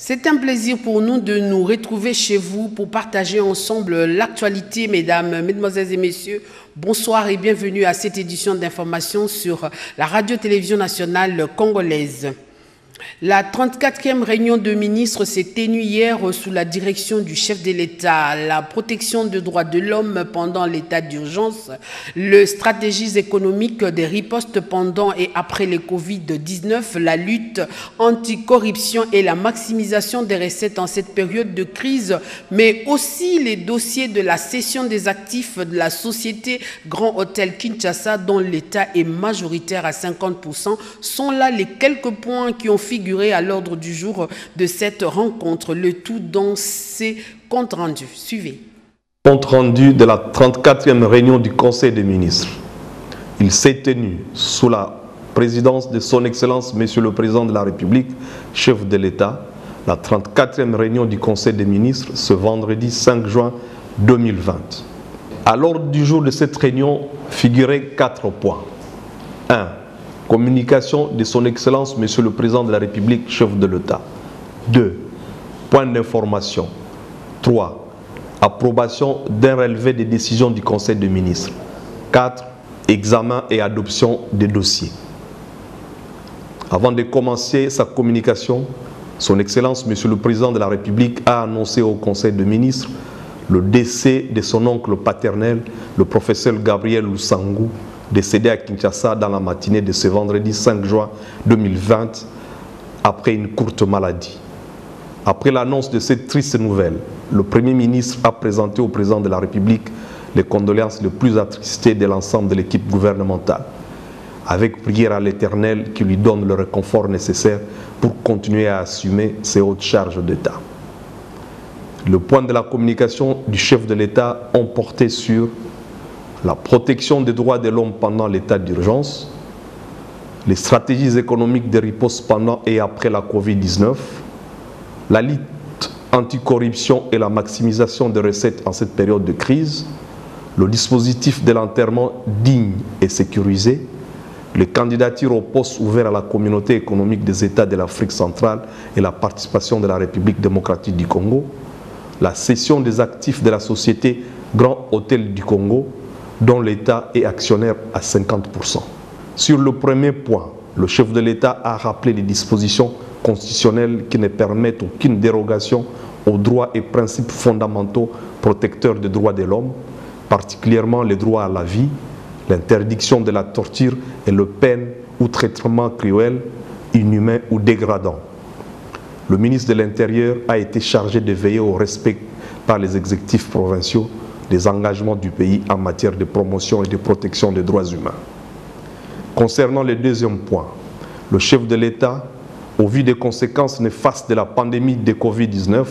C'est un plaisir pour nous de nous retrouver chez vous pour partager ensemble l'actualité, mesdames, mesdemoiselles et messieurs. Bonsoir et bienvenue à cette édition d'information sur la radio-télévision nationale congolaise. La 34e réunion de ministres s'est tenue hier sous la direction du chef de l'État. La protection des droits de l'homme pendant l'état d'urgence, les stratégies économiques des ripostes pendant et après le Covid-19, la lutte anticorruption et la maximisation des recettes en cette période de crise, mais aussi les dossiers de la cession des actifs de la société Grand Hôtel Kinshasa, dont l'État est majoritaire à 50%, sont là les quelques points qui ont figuré à l'ordre du jour de cette rencontre, le tout dans ces comptes rendus. Suivez. Compte rendu de la 34e réunion du Conseil des ministres. Il s'est tenu sous la présidence de son Excellence, Monsieur le Président de la République, chef de l'État, la 34e réunion du Conseil des ministres ce vendredi 5 juin 2020. À l'ordre du jour de cette réunion figuraient 4 points. 1. Communication de son Excellence, Monsieur le Président de la République, chef de l'État. 2. Point d'information. 3. Approbation d'un relevé des décisions du Conseil des ministres. 4. Examen et adoption des dossiers. Avant de commencer sa communication, son Excellence, Monsieur le Président de la République, a annoncé au Conseil des ministres le décès de son oncle paternel, le professeur Gabriel Lusangou, décédé à Kinshasa dans la matinée de ce vendredi 5 juin 2020 après une courte maladie. Après l'annonce de cette triste nouvelle, le Premier ministre a présenté au Président de la République les condoléances les plus attristées de l'ensemble de l'équipe gouvernementale, avec prière à l'Éternel qui lui donne le réconfort nécessaire pour continuer à assumer ses hautes charges d'État. Le point de la communication du chef de l'État ont porté sur la protection des droits de l'homme pendant l'état d'urgence, les stratégies économiques de riposte pendant et après la Covid-19, la lutte anticorruption et la maximisation des recettes en cette période de crise, le dispositif de l'enterrement digne et sécurisé, les candidatures aux postes ouverts à la communauté économique des États de l'Afrique centrale et la participation de la République démocratique du Congo, la cession des actifs de la société Grand Hôtel du Congo, dont l'État est actionnaire à 50%. Sur le premier point, le chef de l'État a rappelé les dispositions constitutionnelles qui ne permettent aucune dérogation aux droits et principes fondamentaux protecteurs des droits de l'homme, particulièrement les droits à la vie, l'interdiction de la torture et le peine ou traitement cruel, inhumain ou dégradant. Le ministre de l'Intérieur a été chargé de veiller au respect par les exécutifs provinciaux des engagements du pays en matière de promotion et de protection des droits humains. Concernant le deuxième point, le chef de l'État, au vu des conséquences néfastes de la pandémie de Covid-19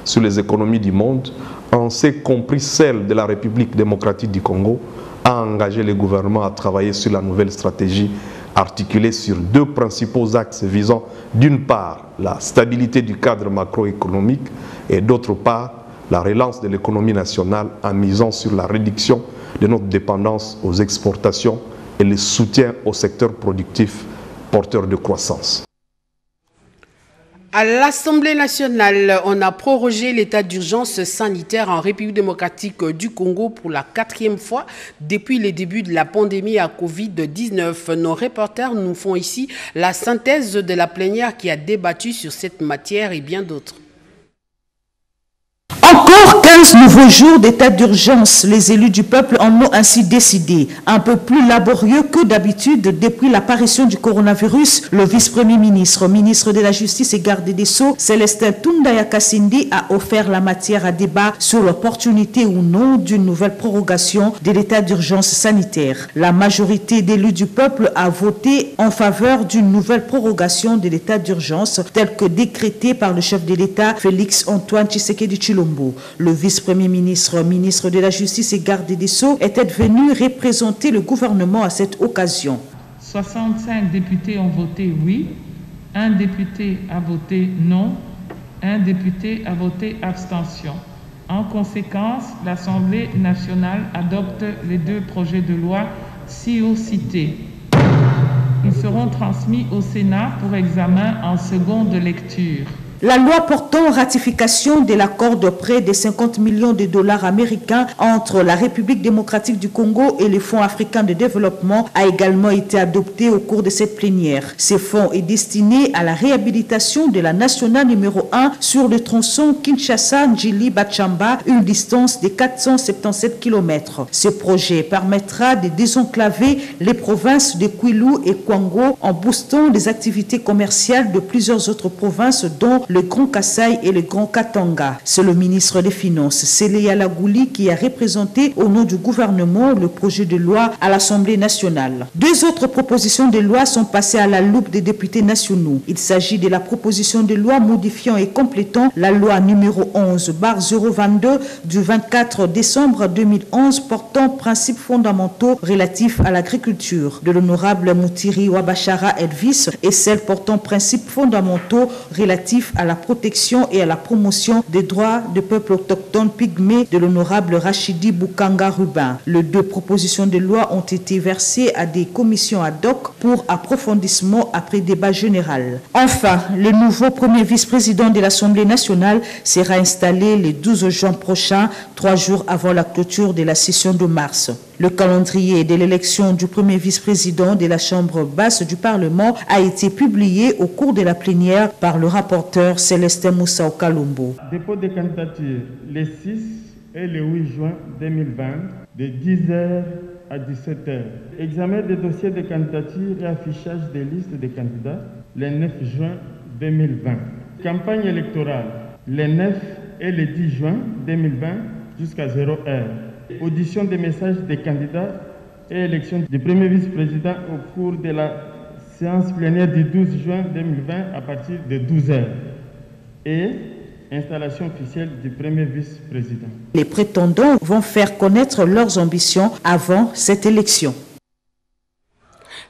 sur les économies du monde, en y compris celle de la République démocratique du Congo, a engagé le gouvernement à travailler sur la nouvelle stratégie articulée sur 2 principaux axes visant d'une part la stabilité du cadre macroéconomique et d'autre part la relance de l'économie nationale en misant sur la réduction de notre dépendance aux exportations et le soutien au secteur productif porteur de croissance. À l'Assemblée nationale, on a prorogé l'état d'urgence sanitaire en République démocratique du Congo pour la 4e fois depuis le début de la pandémie à Covid-19. Nos reporters nous font ici la synthèse de la plénière qui a débattu sur cette matière et bien d'autres. Encore 15 nouveaux jours d'état d'urgence. Les élus du peuple en ont ainsi décidé. Un peu plus laborieux que d'habitude depuis l'apparition du coronavirus, le vice-premier ministre, ministre de la Justice et garde des Sceaux, Célestin Tundaya Kassindi, a offert la matière à débat sur l'opportunité ou non d'une nouvelle prorogation de l'état d'urgence sanitaire. La majorité d'élus du peuple a voté en faveur d'une nouvelle prorogation de l'état d'urgence telle que décrétée par le chef de l'État, Félix Antoine Tshisekedi Tshilombo. Le vice-premier ministre, ministre de la Justice et garde des Sceaux, était venu représenter le gouvernement à cette occasion. 65 députés ont voté oui, un député a voté non, un député a voté abstention. En conséquence, l'Assemblée nationale adopte les 2 projets de loi ci-haut cités. Ils seront transmis au Sénat pour examen en seconde lecture. La loi portant ratification de l'accord de prêt de 50 millions de dollars américains entre la République démocratique du Congo et les fonds africains de développement a également été adoptée au cours de cette plénière. Ce fonds est destiné à la réhabilitation de la nationale numéro 1 sur le tronçon Kinshasa-Njili-Bachamba, une distance de 477 km. Ce projet permettra de désenclaver les provinces de Kwilu et Kwango en boostant les activités commerciales de plusieurs autres provinces dont le Grand Kasaï et le Grand Katanga. C'est le ministre des Finances, Sélé Alagouli, qui a représenté au nom du gouvernement le projet de loi à l'Assemblée nationale. Deux autres propositions de loi sont passées à la loupe des députés nationaux. Il s'agit de la proposition de loi modifiant et complétant la loi numéro 11/022 du 24 décembre 2011 portant principes fondamentaux relatifs à l'agriculture de l'honorable Moutiri Wabachara Elvis et celle portant principes fondamentaux relatifs à la protection et à la promotion des droits des peuples autochtones pygmées de l'honorable Rachidi Boukanga Rubin. Les deux propositions de loi ont été versées à des commissions ad hoc pour approfondissement après débat général. Enfin, le nouveau premier vice-président de l'Assemblée nationale sera installé le 12 juin prochain, 3 jours avant la clôture de la session de mars. Le calendrier de l'élection du premier vice-président de la Chambre basse du Parlement a été publié au cours de la plénière par le rapporteur Célestin Moussa Kalumbo. Dépôt de candidature les 6 et le 8 juin 2020 de 10h à 17h. Examen des dossiers de candidature et affichage des listes de candidats le 9 juin 2020. Campagne électorale le 9 et le 10 juin 2020 jusqu'à 0h. Audition des messages des candidats et élection du premier vice-président au cours de la séance plénière du 12 juin 2020 à partir de 12h. Et installation officielle du premier vice-président. Les prétendants vont faire connaître leurs ambitions avant cette élection.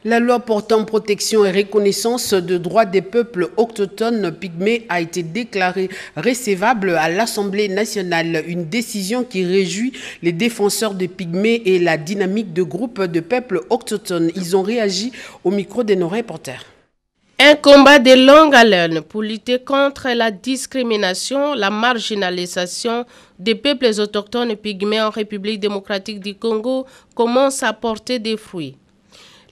La loi portant protection et reconnaissance de droits des peuples autochtones pygmées a été déclarée recevable à l'Assemblée nationale. Une décision qui réjouit les défenseurs des pygmées et la dynamique de groupes de peuples autochtones. Ils ont réagi au micro de nos reporters. Un combat de longue haleine pour lutter contre la discrimination, la marginalisation des peuples autochtones pygmées en République démocratique du Congo commence à porter des fruits.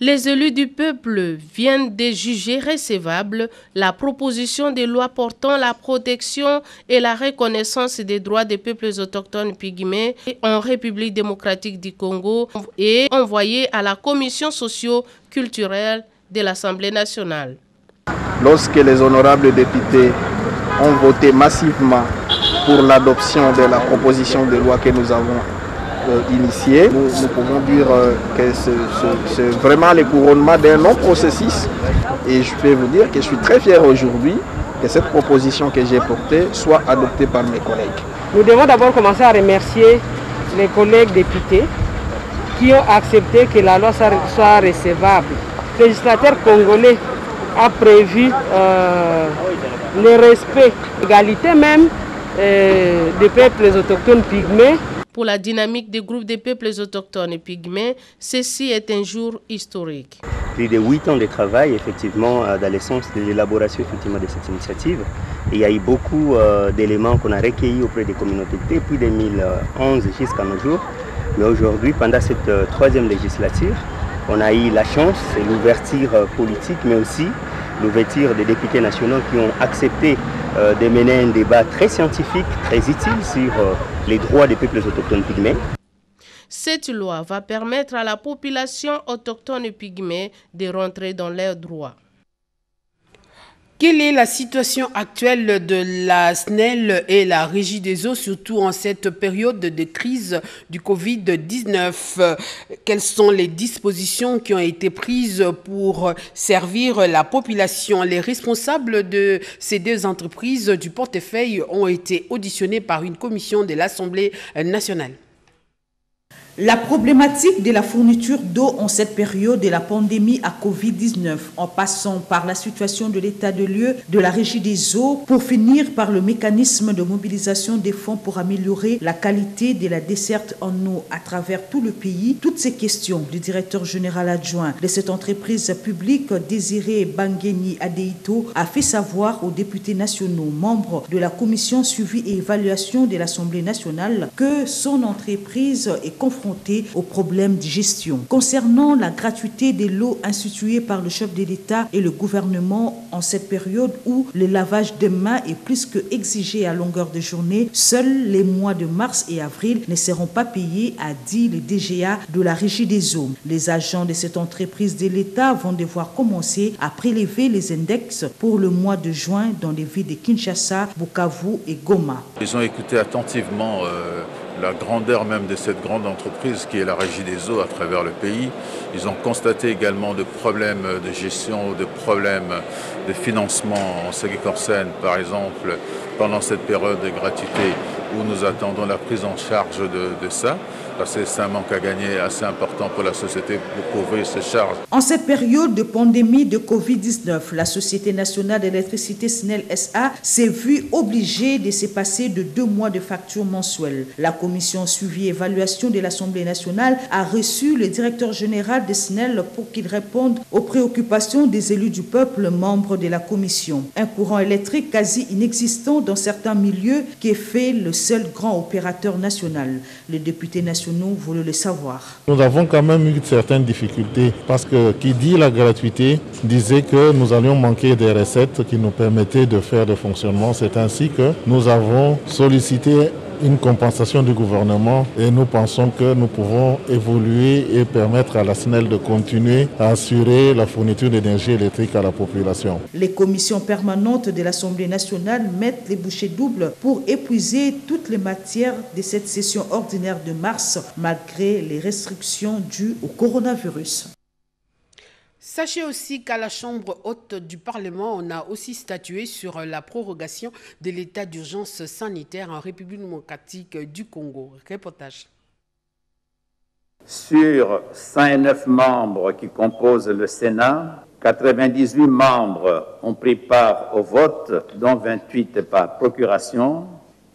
Les élus du peuple viennent de juger recevable la proposition de loi portant la protection et la reconnaissance des droits des peuples autochtones pygmées en République démocratique du Congo et envoyée à la commission socio-culturelle de l'Assemblée nationale. Lorsque les honorables députés ont voté massivement pour l'adoption de la proposition de loi que nous avons initiée, nous pouvons dire que c'est vraiment le couronnement d'un long processus. Et je peux vous dire que je suis très fier aujourd'hui que cette proposition que j'ai portée soit adoptée par mes collègues. Nous devons d'abord commencer à remercier les collègues députés qui ont accepté que la loi soit recevable. Le législateur congolais a prévu le respect, l'égalité même des peuples autochtones pygmées. Pour la dynamique des groupes de peuples autochtones pygmées, ceci est un jour historique. Plus de 8 ans de travail, effectivement, dans le sens de l'élaboration effectivement de cette initiative. Et il y a eu beaucoup d'éléments qu'on a recueillis auprès des communautés depuis 2011 jusqu'à nos jours. Mais aujourd'hui, pendant cette troisième législature, on a eu la chance et l'ouverture politique, mais aussi l'ouverture des députés nationaux qui ont accepté de mener un débat très scientifique, très utile sur les droits des peuples autochtones pygmées. Cette loi va permettre à la population autochtone pygmée de rentrer dans leurs droits. Quelle est la situation actuelle de la SNEL et la Régie des eaux, surtout en cette période de crise du Covid-19? Quelles sont les dispositions qui ont été prises pour servir la population? Les responsables de ces deux entreprises du portefeuille ont été auditionnés par une commission de l'Assemblée nationale. La problématique de la fourniture d'eau en cette période de la pandémie à Covid-19, en passant par la situation de l'état de lieu de la Régie des eaux, pour finir par le mécanisme de mobilisation des fonds pour améliorer la qualité de la desserte en eau à travers tout le pays. Toutes ces questions, le directeur général adjoint de cette entreprise publique, Désiré Bangueni Adeito, a fait savoir aux députés nationaux, membres de la commission suivi et évaluation de l'Assemblée nationale, que son entreprise est confrontée aux problèmes de gestion. Concernant la gratuité de l'eau instituée par le chef de l'État et le gouvernement en cette période où le lavage de mains est plus que exigé à longueur de journée, seuls les mois de mars et avril ne seront pas payés, a dit le DGA de la Régie des eaux. Les agents de cette entreprise de l'État vont devoir commencer à prélever les index pour le mois de juin dans les villes de Kinshasa, Bukavu et Goma. Ils ont écouté attentivement la grandeur même de cette grande entreprise qui est la Régie des eaux à travers le pays. Ils ont constaté également de problèmes de gestion, de problèmes de financement en ce qui concerne, par exemple, pendant cette période de gratuité où nous attendons la prise en charge de ça. Parce que c'est un manque à gagner assez important pour la société pour couvrir ces charges. En cette période de pandémie de Covid-19, la Société nationale d'électricité SNEL SA s'est vue obligée de se passer de 2 mois de facture mensuelle. La commission suivi et évaluation de l'Assemblée nationale a reçu le directeur général de SNEL pour qu'il réponde aux préoccupations des élus du peuple, membres de la commission. Un courant électrique quasi inexistant dans certains milieux qui est fait le seul grand opérateur national. Le député national voulait le savoir. Nous avons quand même eu certaines difficultés parce que qui dit la gratuité disait que nous allions manquer des recettes qui nous permettaient de faire le fonctionnement. C'est ainsi que nous avons sollicité une compensation du gouvernement et nous pensons que nous pouvons évoluer et permettre à la SNEL de continuer à assurer la fourniture d'énergie électrique à la population. Les commissions permanentes de l'Assemblée nationale mettent les bouchées doubles pour épuiser toutes les matières de cette session ordinaire de mars malgré les restrictions dues au coronavirus. Sachez aussi qu'à la Chambre haute du Parlement, on a aussi statué sur la prorogation de l'état d'urgence sanitaire en République démocratique du Congo. Reportage. Sur 109 membres qui composent le Sénat, 98 membres ont pris part au vote, dont 28 par procuration.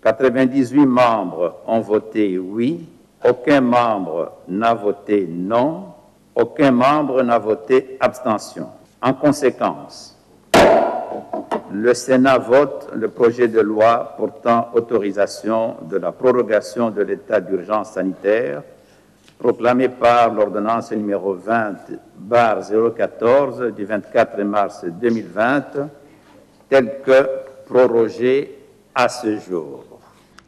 98 membres ont voté oui, aucun membre n'a voté non. Aucun membre n'a voté abstention. En conséquence, le Sénat vote le projet de loi portant autorisation de la prorogation de l'état d'urgence sanitaire proclamé par l'ordonnance numéro 20/014 du 24 mars 2020, tel que prorogé à ce jour.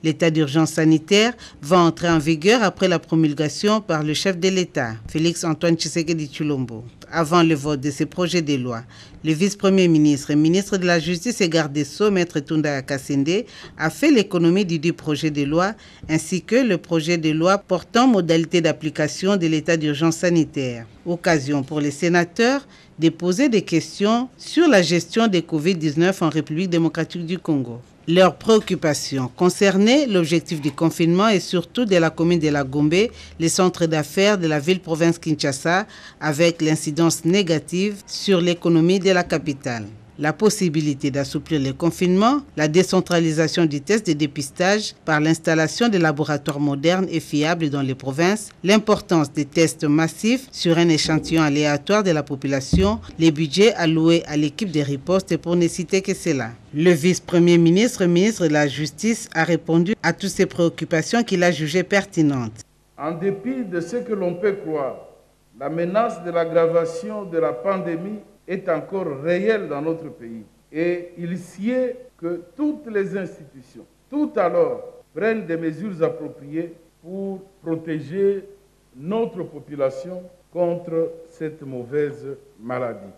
L'état d'urgence sanitaire va entrer en vigueur après la promulgation par le chef de l'État, Félix-Antoine Tshisekedi Tshilombo. Avant le vote de ces projets de loi, le vice-premier ministre et ministre de la Justice et garde des Sceaux, Maître Tunda Kassende, a fait l'économie du dit projet de loi, ainsi que le projet de loi portant modalité d'application de l'état d'urgence sanitaire. Occasion pour les sénateurs de poser des questions sur la gestion des Covid-19 en République démocratique du Congo. Leurs préoccupations concernaient l'objectif du confinement et surtout de la commune de la Gombe, les centres d'affaires de la ville-province Kinshasa, avec l'incidence négative sur l'économie de la capitale. La possibilité d'assouplir le confinement, la décentralisation du test de dépistage par l'installation de laboratoires modernes et fiables dans les provinces, l'importance des tests massifs sur un échantillon aléatoire de la population, les budgets alloués à l'équipe de riposte pour ne citer que cela. Le vice-premier ministre, ministre de la Justice, a répondu à toutes ces préoccupations qu'il a jugées pertinentes. En dépit de ce que l'on peut croire, la menace de l'aggravation de la pandémie est encore réel dans notre pays. Et il sied que toutes les institutions, tout alors, prennent des mesures appropriées pour protéger notre population contre cette mauvaise maladie.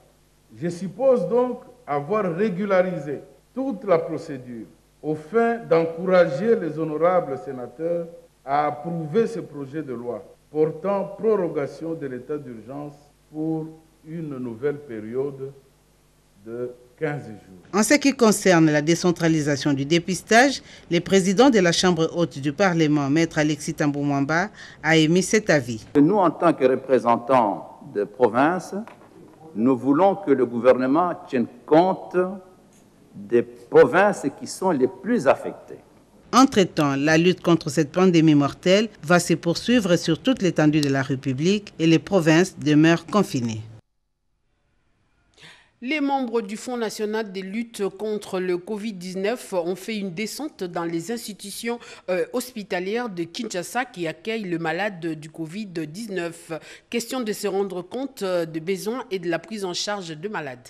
Je suppose donc avoir régularisé toute la procédure au fin d'encourager les honorables sénateurs à approuver ce projet de loi portant prorogation de l'état d'urgence pour une nouvelle période de 15 jours. En ce qui concerne la décentralisation du dépistage, le président de la Chambre haute du Parlement, Maître Alexis Tamboumwamba, a émis cet avis. Nous, en tant que représentants de province, nous voulons que le gouvernement tienne compte des provinces qui sont les plus affectées. Entre-temps, la lutte contre cette pandémie mortelle va se poursuivre sur toute l'étendue de la République et les provinces demeurent confinées. Les membres du Fonds national de lutte contre le Covid-19 ont fait une descente dans les institutions hospitalières de Kinshasa qui accueillent le malade du Covid-19. Question de se rendre compte des besoins et de la prise en charge de malades.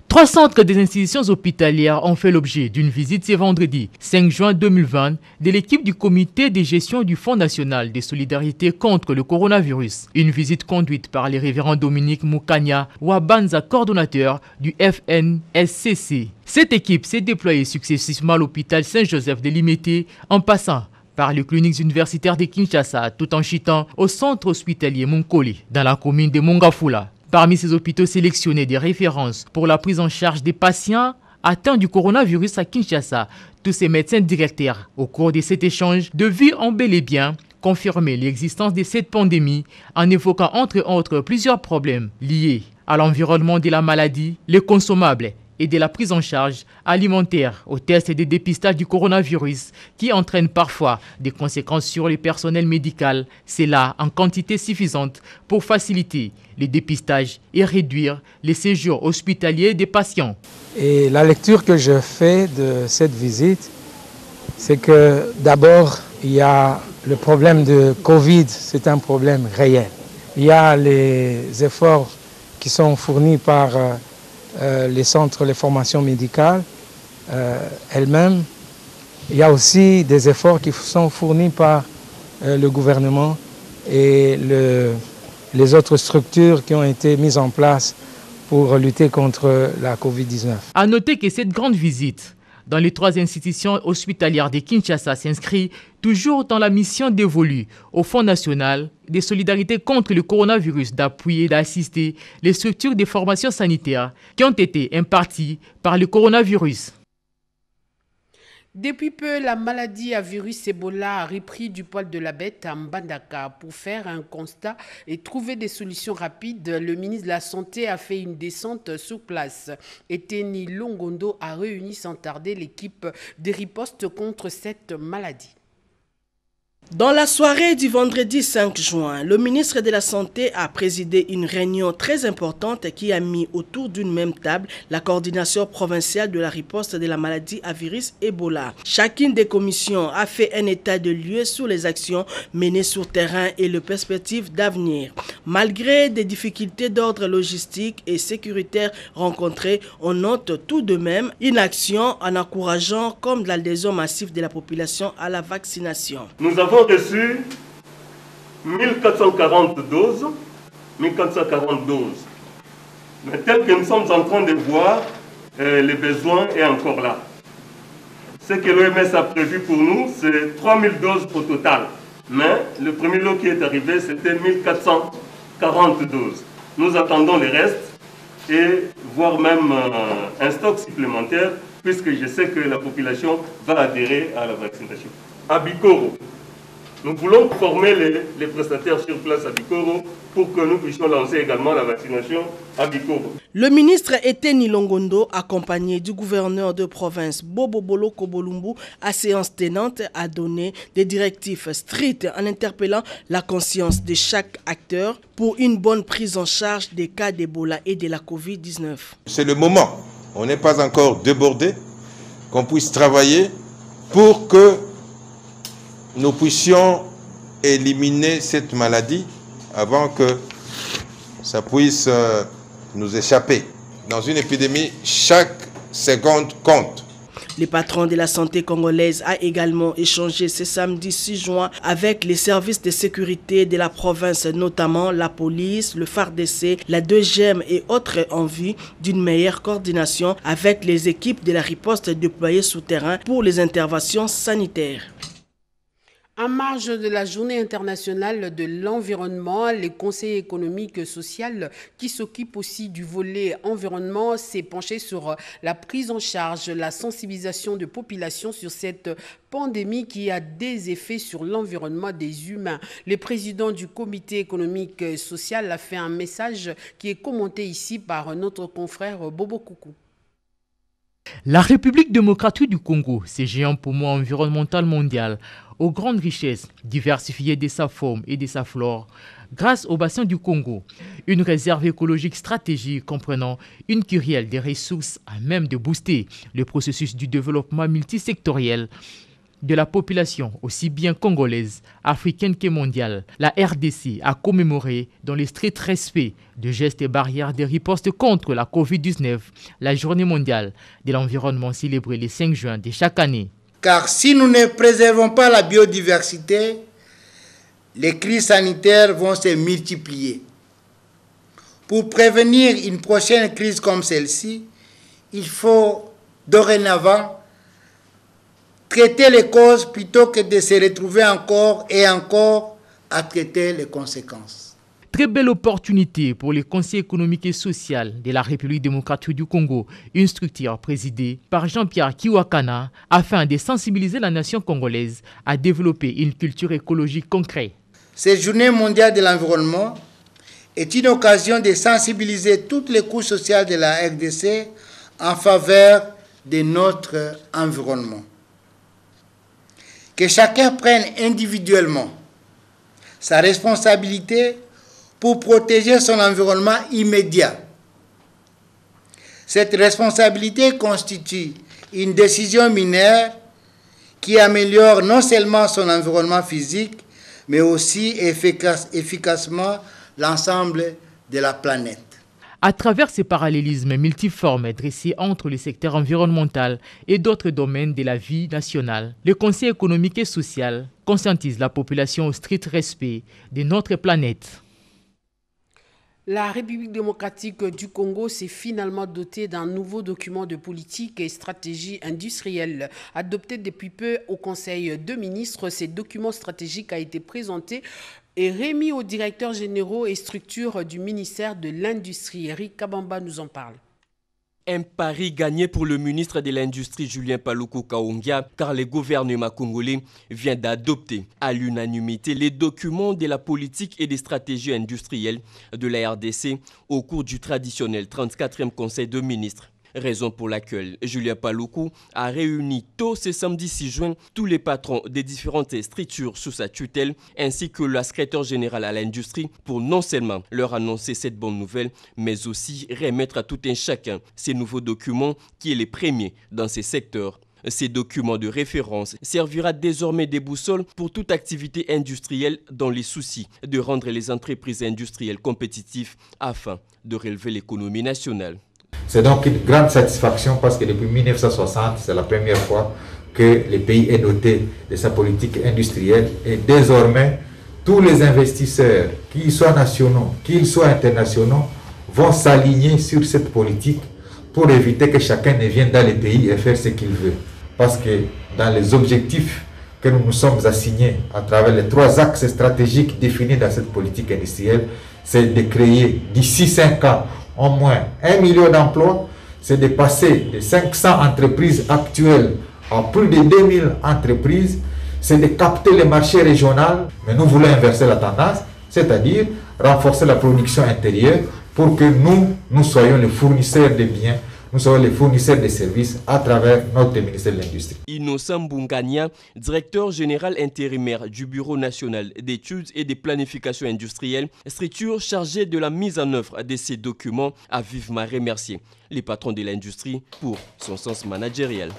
3 centres des institutions hospitalières ont fait l'objet d'une visite ce vendredi 5 juin 2020 de l'équipe du comité de gestion du Fonds national de solidarité contre le coronavirus. Une visite conduite par le révérend Dominique Moukania Wabanza, coordonnateur du FNSCC. Cette équipe s'est déployée successivement à l'hôpital Saint-Joseph de Limete en passant par les cliniques universitaires de Kinshasa tout en chutant au centre hospitalier Munkoli dans la commune de Mongafula. Parmi ces hôpitaux sélectionnés des références pour la prise en charge des patients atteints du coronavirus à Kinshasa, tous ces médecins directeurs, au cours de cet échange de vie, ont bel et bien confirmé l'existence de cette pandémie en évoquant entre autres plusieurs problèmes liés à l'environnement de la maladie, les consommables et de la prise en charge alimentaire aux tests et des dépistages du coronavirus qui entraînent parfois des conséquences sur le personnel médical, c'est là en quantité suffisante pour faciliter les dépistages et réduire les séjours hospitaliers des patients. Et la lecture que je fais de cette visite, c'est que d'abord, il y a le problème de Covid, c'est un problème réel. Il y a les efforts qui sont fournis par les centres, les formations médicales elles-mêmes. Il y a aussi des efforts qui sont fournis par le gouvernement et les autres structures qui ont été mises en place pour lutter contre la Covid-19. À noter que cette grande visite dans les 3 institutions hospitalières de Kinshasa s'inscrit toujours dans la mission dévolue au Fonds national de solidarité contre le coronavirus d'appuyer et d'assister les structures de formation sanitaire qui ont été imparties par le coronavirus. Depuis peu, la maladie à virus Ebola a repris du poil de la bête à Mbandaka. Pour faire un constat et trouver des solutions rapides, le ministre de la Santé a fait une descente sur place. Eteni Longondo a réuni sans tarder l'équipe de riposte contre cette maladie. Dans la soirée du vendredi 5 juin, le ministre de la Santé a présidé une réunion très importante qui a mis autour d'une même table la coordination provinciale de la riposte de la maladie à virus Ebola. Chacune des commissions a fait un état de lieu sur les actions menées sur terrain et les perspectives d'avenir. Malgré des difficultés d'ordre logistique et sécuritaire rencontrées, on note tout de même une action en encourageant comme l'adhésion massive de la population à la vaccination. Nous avons reçu 1440 doses, 1440 doses. Mais tel que nous sommes en train de voir, le besoin est encore là. Ce que l'OMS a prévu pour nous, c'est 3000 doses au total. Mais le premier lot qui est arrivé, c'était 1440 doses. Nous attendons le reste et voire même un stock supplémentaire, puisque je sais que la population va adhérer à la vaccination. À Bikoro, nous voulons former les prestataires sur place à Bikoro pour que nous puissions lancer également la vaccination à Bikoro. Le ministre Eteni Longondo, accompagné du gouverneur de province Bobo Bolo Kobolumbu, à séance tenante, a donné des directives strictes en interpellant la conscience de chaque acteur pour une bonne prise en charge des cas d'Ebola et de la Covid-19. C'est le moment, on n'est pas encore débordé, qu'on puisse travailler pour que nous puissions éliminer cette maladie avant que ça puisse nous échapper. Dans une épidémie, chaque seconde compte. Le patron de la santé congolaise a également échangé ce samedi 6 juin avec les services de sécurité de la province, notamment la police, le FARDC, la 2GEM et autres en vue d'une meilleure coordination avec les équipes de la riposte déployées sous terrain pour les interventions sanitaires. En marge de la Journée internationale de l'environnement, le Conseil économique et social, qui s'occupe aussi du volet environnement, s'est penché sur la prise en charge, la sensibilisation de population sur cette pandémie qui a des effets sur l'environnement des humains. Le président du Comité économique et social a fait un message qui est commenté ici par notre confrère Bobo Koukou. La République démocratique du Congo, ce géant poumon environnemental mondial, aux grandes richesses diversifiées de sa faune et de sa flore, grâce au bassin du Congo, une réserve écologique stratégique comprenant une kyrielle des ressources à même de booster le processus du développement multisectoriel de la population aussi bien congolaise, africaine que mondiale. La RDC a commémoré dans le strict respect de gestes et barrières de riposte contre la COVID-19 la journée mondiale de l'environnement célébrée le 5 juin de chaque année. Car si nous ne préservons pas la biodiversité, les crises sanitaires vont se multiplier. Pour prévenir une prochaine crise comme celle-ci, il faut dorénavant traiter les causes plutôt que de se retrouver encore et encore à traiter les conséquences. Très belle opportunité pour le Conseil économique et social de la République démocratique du Congo, une structure présidée par Jean-Pierre Kiwakana afin de sensibiliser la nation congolaise à développer une culture écologique concrète. Cette journée mondiale de l'environnement est une occasion de sensibiliser toutes les couches sociales de la RDC en faveur de notre environnement. Que chacun prenne individuellement sa responsabilité pour protéger son environnement immédiat. Cette responsabilité constitue une décision mineure qui améliore non seulement son environnement physique, mais aussi efficacement l'ensemble de la planète. À travers ces parallélismes multiformes dressés entre le secteur environnemental et d'autres domaines de la vie nationale, le Conseil économique et social conscientise la population au strict respect de notre planète. La République démocratique du Congo s'est finalement dotée d'un nouveau document de politique et stratégie industrielle. Adopté depuis peu au Conseil de ministres, ce document stratégique a été présenté et remis aux directeurs généraux et structures du ministère de l'Industrie. Eric Kabamba nous en parle. Un pari gagné pour le ministre de l'Industrie Julien Paluku Kahongya, car le gouvernement congolais vient d'adopter à l'unanimité les documents de la politique et des stratégies industrielles de la RDC au cours du traditionnel 34e Conseil de ministres. Raison pour laquelle Julien Paluku a réuni tôt ce samedi 6 juin tous les patrons des différentes structures sous sa tutelle ainsi que le secrétaire général à l'industrie pour non seulement leur annoncer cette bonne nouvelle mais aussi remettre à tout un chacun ces nouveaux documents qui est les premiers dans ces secteurs. Ces documents de référence servira désormais des boussoles pour toute activité industrielle dans les soucis de rendre les entreprises industrielles compétitives afin de relever l'économie nationale. C'est donc une grande satisfaction parce que depuis 1960, c'est la première fois que le pays est doté de sa politique industrielle et désormais, tous les investisseurs, qu'ils soient nationaux, qu'ils soient internationaux, vont s'aligner sur cette politique pour éviter que chacun ne vienne dans le pays et faire ce qu'il veut. Parce que dans les objectifs que nous nous sommes assignés à travers les 3 axes stratégiques définis dans cette politique industrielle, c'est de créer d'ici 5 ans au moins 1 million d'emplois, c'est de passer de 500 entreprises actuelles à plus de 2000 entreprises, c'est de capter les marchés régionaux, mais nous voulons inverser la tendance, c'est-à-dire renforcer la production intérieure pour que nous soyons les fournisseurs de biens, nous soyons les fournisseurs de services à travers notre ministère de l'Industrie. Innocent Bungania, directeur général intérimaire du Bureau national d'études et de planification industrielle, structure chargée de la mise en œuvre de ces documents, a vivement remercié les patrons de l'industrie pour son sens managérial.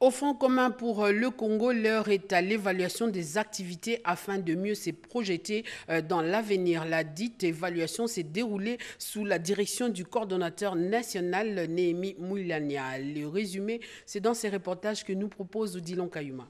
Au Fonds commun pour le Congo, l'heure est à l'évaluation des activités afin de mieux se projeter dans l'avenir. La dite évaluation s'est déroulée sous la direction du coordonnateur national Néhémie Moulania. Le résumé, c'est dans ces reportages que nous propose Odilon Kayuma.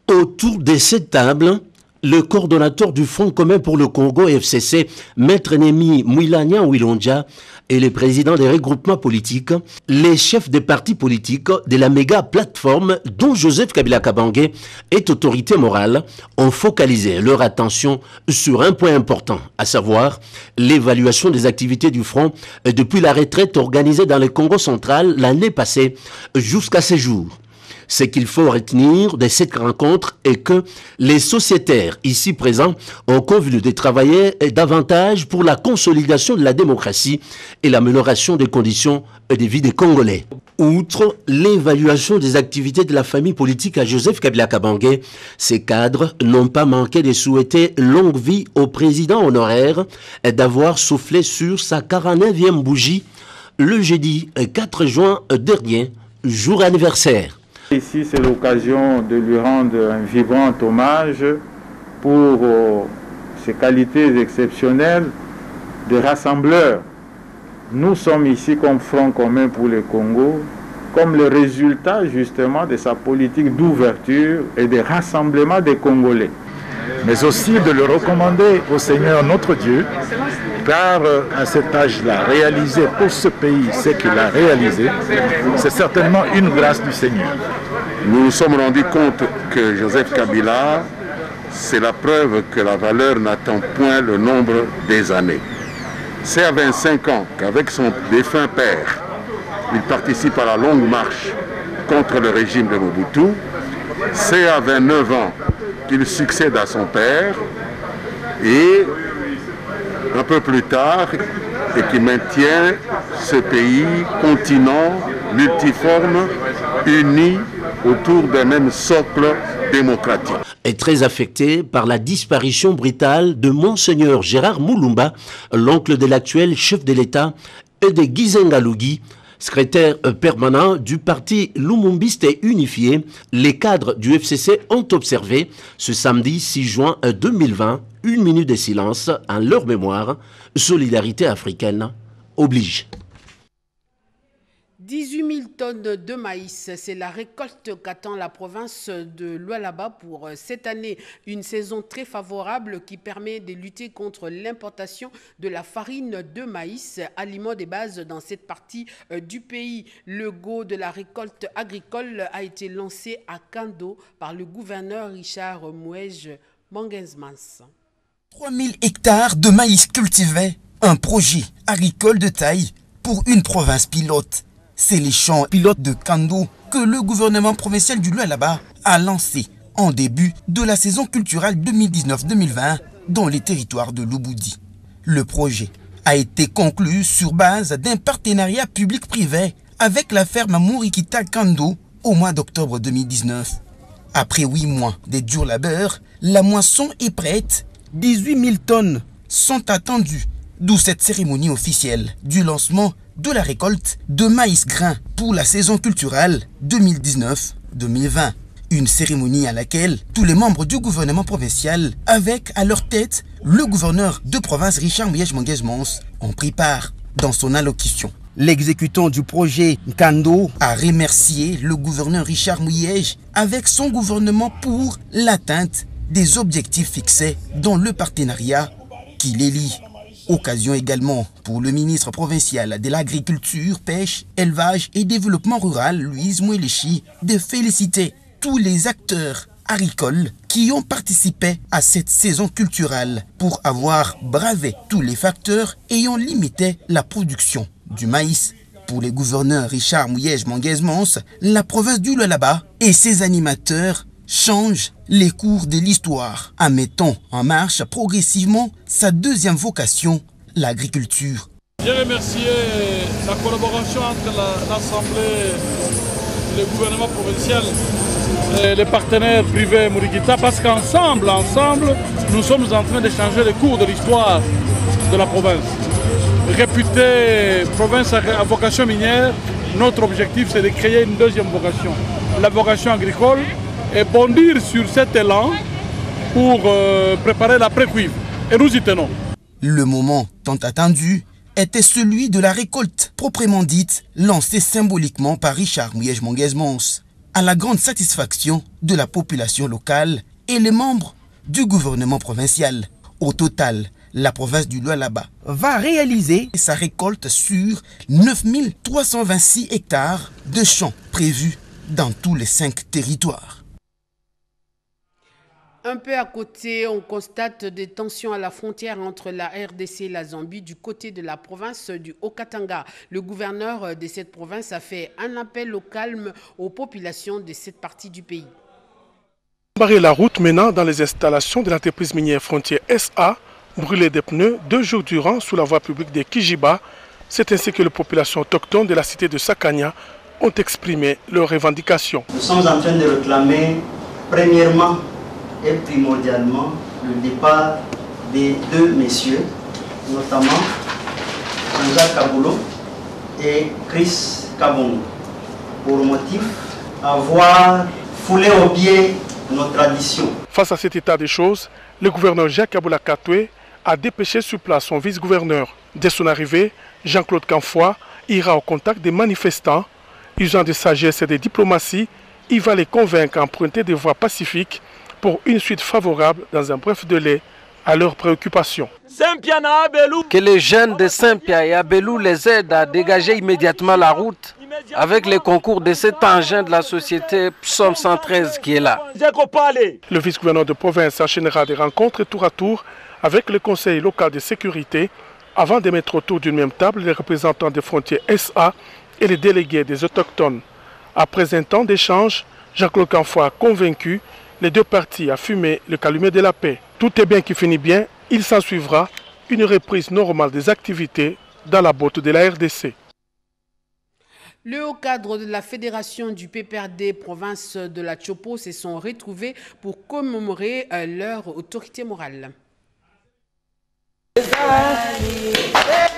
Autour de cette table, Le coordonnateur du Front commun pour le Congo FCC, Maître Némi Mouilania Wilonja, et les présidents des regroupements politiques, les chefs des partis politiques de la méga plateforme dont Joseph Kabila Kabange est autorité morale, ont focalisé leur attention sur un point important, à savoir l'évaluation des activités du Front depuis la retraite organisée dans le Congo central l'année passée jusqu'à ces jours. Ce qu'il faut retenir de cette rencontre est que les sociétaires ici présents ont convenu de travailler davantage pour la consolidation de la démocratie et l'amélioration des conditions de vie des Congolais. Outre l'évaluation des activités de la famille politique à Joseph Kabila Kabange, ces cadres n'ont pas manqué de souhaiter longue vie au président honoraire et d'avoir soufflé sur sa 49e bougie le jeudi 4 juin dernier, jour anniversaire. Ici, c'est l'occasion de lui rendre un vibrant hommage pour ses qualités exceptionnelles de rassembleur. Nous sommes ici comme Front commun pour le Congo, comme le résultat justement de sa politique d'ouverture et de rassemblement des Congolais. Mais aussi de le recommander au Seigneur notre Dieu, car à cet âge-là, réaliser pour ce pays ce qu'il a réalisé, c'est certainement une grâce du Seigneur. Nous nous sommes rendus compte que Joseph Kabila, c'est la preuve que la valeur n'attend point le nombre des années. C'est à 25 ans qu'avec son défunt père, il participe à la longue marche contre le régime de Mobutu. C'est à 29 ans qu'il succède à son père et un peu plus tard et qui maintient ce pays, continent multiforme, uni autour d'un même socle démocratique. Est très affecté par la disparition brutale de Monseigneur Gérard Moulumba, l'oncle de l'actuel chef de l'État, et de Gizenga Lugi, secrétaire permanent du parti Lumumbiste et unifié. Les cadres du FCC ont observé ce samedi 6 juin 2020 une minute de silence en leur mémoire. Solidarité africaine oblige. 18 000 tonnes de maïs, c'est la récolte qu'attend la province de Lualaba pour cette année. Une saison très favorable qui permet de lutter contre l'importation de la farine de maïs, aliment de base dans cette partie du pays. Le go de la récolte agricole a été lancé à Kando par le gouverneur Richard Mouège Mangenzmans. 3000 hectares de maïs cultivés, un projet agricole de taille pour une province pilote. C'est les champs pilotes de Kando que le gouvernement provincial du Lualaba a lancé en début de la saison culturelle 2019-2020 dans les territoires de Lubudi. Le projet a été conclu sur base d'un partenariat public-privé avec la ferme Mourikita Kando au mois d'octobre 2019. Après 8 mois de dur labeur, la moisson est prête. 18 000 tonnes sont attendues, d'où cette cérémonie officielle du lancement de la récolte de maïs grain pour la saison culturelle 2019-2020. Une cérémonie à laquelle tous les membres du gouvernement provincial, avec à leur tête le gouverneur de province Richard Mouège Mangenzmans, ont pris part. Dans son allocution, l'exécutant du projet Kando a remercié le gouverneur Richard Mouège avec son gouvernement pour l'atteinte des objectifs fixés dans le partenariat qui les lie. Occasion également pour le ministre provincial de l'Agriculture, Pêche, Élevage et Développement Rural, Louise Mouéléchi, de féliciter tous les acteurs agricoles qui ont participé à cette saison culturelle pour avoir bravé tous les facteurs ayant limité la production du maïs. Pour le gouverneur Richard Mouège Mangenzmans, la province du Lualaba et ses animateurs change les cours de l'histoire en mettant en marche progressivement sa deuxième vocation, l'agriculture. J'ai remercié la collaboration entre l'Assemblée, le gouvernement provincial et les partenaires privés Mourikita parce qu'ensemble, nous sommes en train de changer les cours de l'histoire de la province. Réputée province à vocation minière, notre objectif c'est de créer une deuxième vocation, la vocation agricole, et bondir sur cet élan pour préparer l'après-cuivre. Et nous y tenons. Le moment tant attendu était celui de la récolte proprement dite, lancée symboliquement par Richard Mouège Mangenzmans, à la grande satisfaction de la population locale et les membres du gouvernement provincial. Au total, la province du Lualaba va réaliser sa récolte sur 9326 hectares de champs prévus dans tous les 5 territoires. Un peu à côté, on constate des tensions à la frontière entre la RDC et la Zambie du côté de la province du Haut-Katanga. Le gouverneur de cette province a fait un appel au calme aux populations de cette partie du pays. Barrer la route menant dans les installations de l'entreprise minière Frontière SA, brûler des pneus 2 jours durant sous la voie publique de Kijiba, c'est ainsi que les populations autochtones de la cité de Sakanya ont exprimé leurs revendications. Nous sommes en train de réclamer premièrement et primordialement le départ des 2 messieurs, notamment Jean-Jacques Kaboulou et Chris Kabongo, pour motif avoir foulé au pied nos traditions. Face à cet état des choses, le gouverneur Jacques Aboula Katoué a dépêché sur place son vice-gouverneur. Dès son arrivée, Jean-Claude Canfoy ira au contact des manifestants. Usant de sagesse et de diplomatie, il va les convaincre d'emprunter des voies pacifiques pour une suite favorable dans un bref délai à leurs préoccupations. Que les jeunes de Saint-Pierre et Abelou les aident à dégager immédiatement la route avec le concours de cet engin de la société Psaume 113 qui est là. Le vice-gouverneur de province enchaînera des rencontres tour à tour avec le conseil local de sécurité avant de mettre autour d'une même table les représentants des Frontières SA et les délégués des autochtones. Après un temps d'échange, Jean-Claude Canfoy a convaincu les 2 parties à fumer le calumet de la paix. Tout est bien qui finit bien, il s'en suivra une reprise normale des activités dans la botte de la RDC. Le haut cadre de la fédération du PPRD province de la Chopo se sont retrouvés pour commémorer leur autorité morale.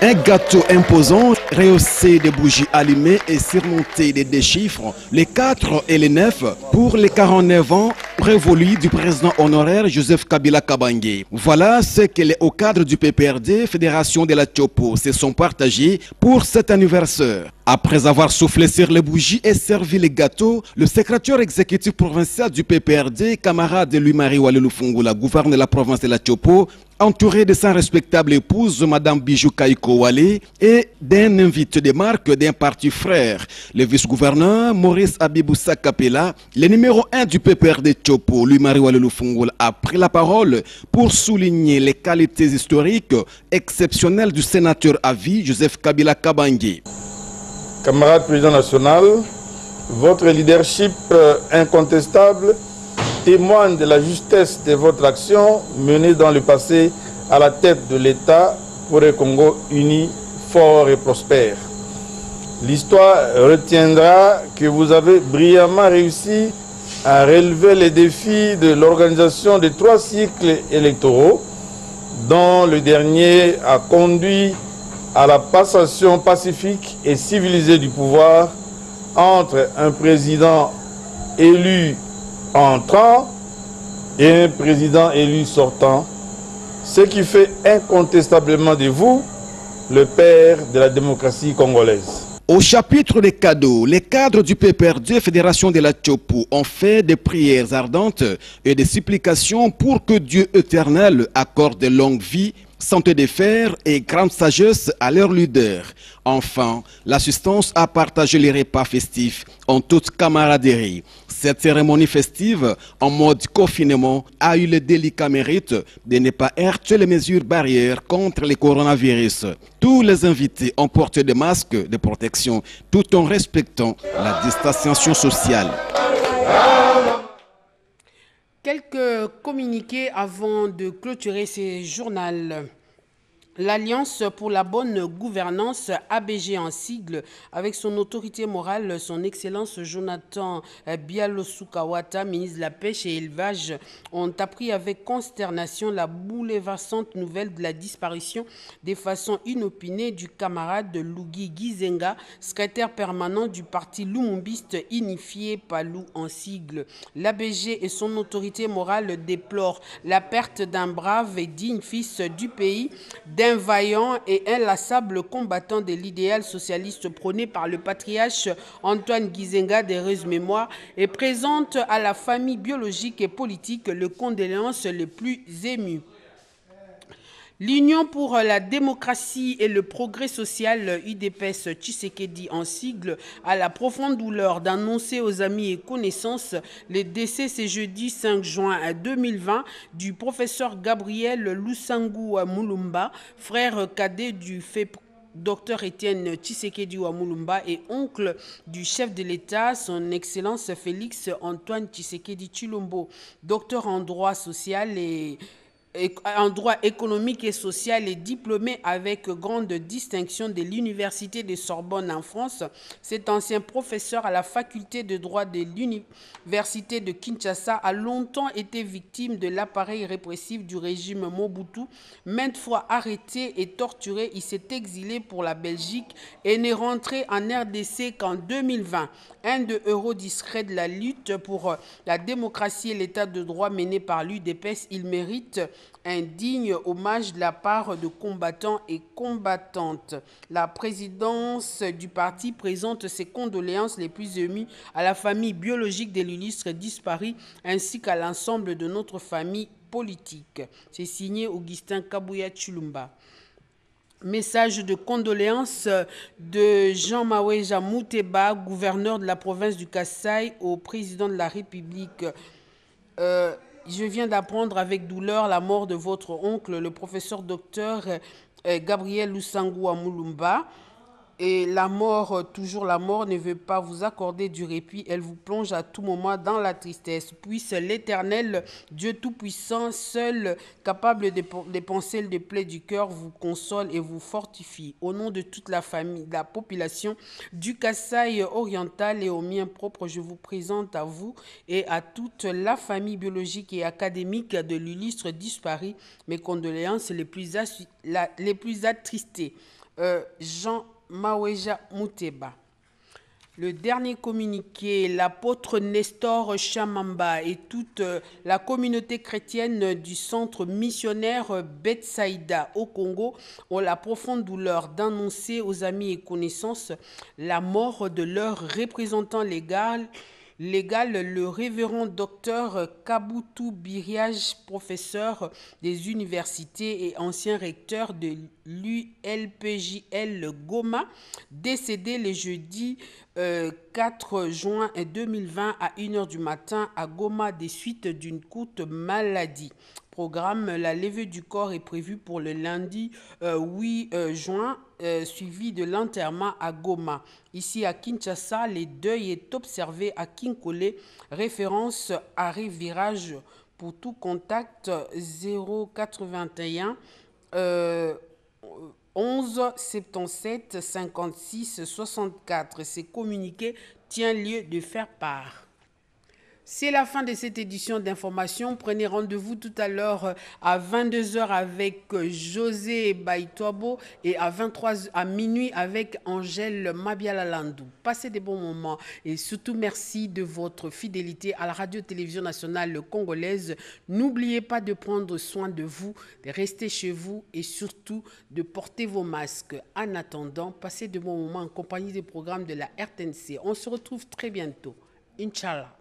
Un gâteau imposant, rehaussé de bougies allumées et surmonté de 2 chiffres, les 4 et les 9, pour les 49 ans révolus du président honoraire Joseph Kabila Kabange. Voilà ce que les hauts cadres du PPRD, Fédération de la Chopo, se sont partagés pour cet anniversaire. Après avoir soufflé sur les bougies et servi les gâteaux, le secrétaire exécutif provincial du PPRD, camarade Louis-Marie Walelou Fungula, gouverne la province de la Chopo, entouré de sa respectable épouse, Madame Bijou Kaiko Wale, et d'un invité de marque d'un parti frère, le vice-gouverneur Maurice Abiboussa Kapela, le numéro 1 du PPRD Chopo, Louis-Marie Walelou Fungula, a pris la parole pour souligner les qualités historiques exceptionnelles du sénateur à vie, Joseph Kabila Kabange. Camarade président national, votre leadership incontestable témoigne de la justesse de votre action menée dans le passé à la tête de l'État pour un Congo uni, fort et prospère. L'histoire retiendra que vous avez brillamment réussi à relever les défis de l'organisation de 3 cycles électoraux, dont le dernier a conduit à la passation pacifique et civilisée du pouvoir entre un président élu entrant et un président élu sortant, ce qui fait incontestablement de vous le père de la démocratie congolaise. Au chapitre des cadeaux, les cadres du PPRD, Fédération de la Chopo, ont fait des prières ardentes et des supplications pour que Dieu éternel accorde longue vie, santé de fer et grande sagesse à leur leader. Enfin, l'assistance a partagé les repas festifs en toute camaraderie. Cette cérémonie festive, en mode confinement, a eu le délicat mérite de ne pas heurter les mesures barrières contre le coronavirus. Tous les invités ont porté des masques de protection tout en respectant la distanciation sociale. Quelques communiqués avant de clôturer ce journal. L'Alliance pour la bonne gouvernance, ABG en sigle, avec son autorité morale, son Excellence Jonathan Bialosu-Kawata, ministre de la Pêche et Élevage, ont appris avec consternation la bouleversante nouvelle de la disparition de façon inopinée du camarade Lougi Gizenga, secrétaire permanent du parti lumumbiste unifié Palou en sigle. L'ABG et son autorité morale déplorent la perte d'un brave et digne fils du pays, d'un un vaillant et inlassable combattant de l'idéal socialiste prôné par le patriarche Antoine Gizenga d'heureuse mémoire et présente à la famille biologique et politique les condoléances les plus émues. L'Union pour la démocratie et le progrès social, UDPS Tshisekedi en sigle, a la profonde douleur d'annoncer aux amis et connaissances le décès ce jeudi 5 juin 2020 du professeur Gabriel Lusangu Mulumba, frère cadet du fait Dr Étienne Tshisekedi Mulumba et oncle du chef de l'État, son Excellence Félix Antoine Tshisekedi Tshilombo, docteur en droit social et en droit économique et social et diplômé avec grande distinction de l'Université de Sorbonne en France. Cet ancien professeur à la faculté de droit de l'Université de Kinshasa a longtemps été victime de l'appareil répressif du régime Mobutu. Maintes fois arrêté et torturé, il s'est exilé pour la Belgique et n'est rentré en RDC qu'en 2020. Un des héros discrets de la lutte pour la démocratie et l'état de droit menée par l'UDPS, il mérite un digne hommage de la part de combattants et combattantes. La présidence du parti présente ses condoléances les plus émues à la famille biologique de l'illustre disparu ainsi qu'à l'ensemble de notre famille politique. C'est signé Augustin Kabouya Tshilumba. Message de condoléances de Jean Maweja Mouteba, gouverneur de la province du Kasaï, au président de la République. Je viens d'apprendre avec douleur la mort de votre oncle, le professeur docteur Gabriel Lusangu Mulumba. Et la mort, toujours la mort, ne veut pas vous accorder du répit. Elle vous plonge à tout moment dans la tristesse. Puisse l'Éternel, Dieu Tout-Puissant, seul capable de penser les plaies du cœur, vous console et vous fortifie. Au nom de toute la famille, la population du Kasaï oriental et au mien propre, je vous présente à vous et à toute la famille biologique et académique de l'illustre disparu mes condoléances les plus attristées. Jean Maweja Mouteba. Le dernier communiqué, l'apôtre Nestor Chamamba et toute la communauté chrétienne du centre missionnaire Betsaïda au Congo ont la profonde douleur d'annoncer aux amis et connaissances la mort de leur représentant légal, le révérend docteur Kabutu Biriage, professeur des universités et ancien recteur de l'ULPJL Goma, décédé le jeudi 4 juin 2020 à 1h du matin à Goma des suites d'une courte maladie. Programme, la levée du corps est prévue pour le lundi 8 juin, suivi de l'enterrement à Goma. Ici à Kinshasa, le deuil est observé à Kinkole, référence arrêt virage pour tout contact 081 11 77 56 64. Ce communiqué tient lieu de faire part. C'est la fin de cette édition d'information. Prenez rendez-vous tout à l'heure à 22h avec José Baïtoabo et à minuit avec Angèle Mabiala-Landou. Passez des bons moments et surtout merci de votre fidélité à la radio-télévision nationale congolaise. N'oubliez pas de prendre soin de vous, de rester chez vous et surtout de porter vos masques. En attendant, passez de bons moments en compagnie des programmes de la RTNC. On se retrouve très bientôt. Inch'Allah.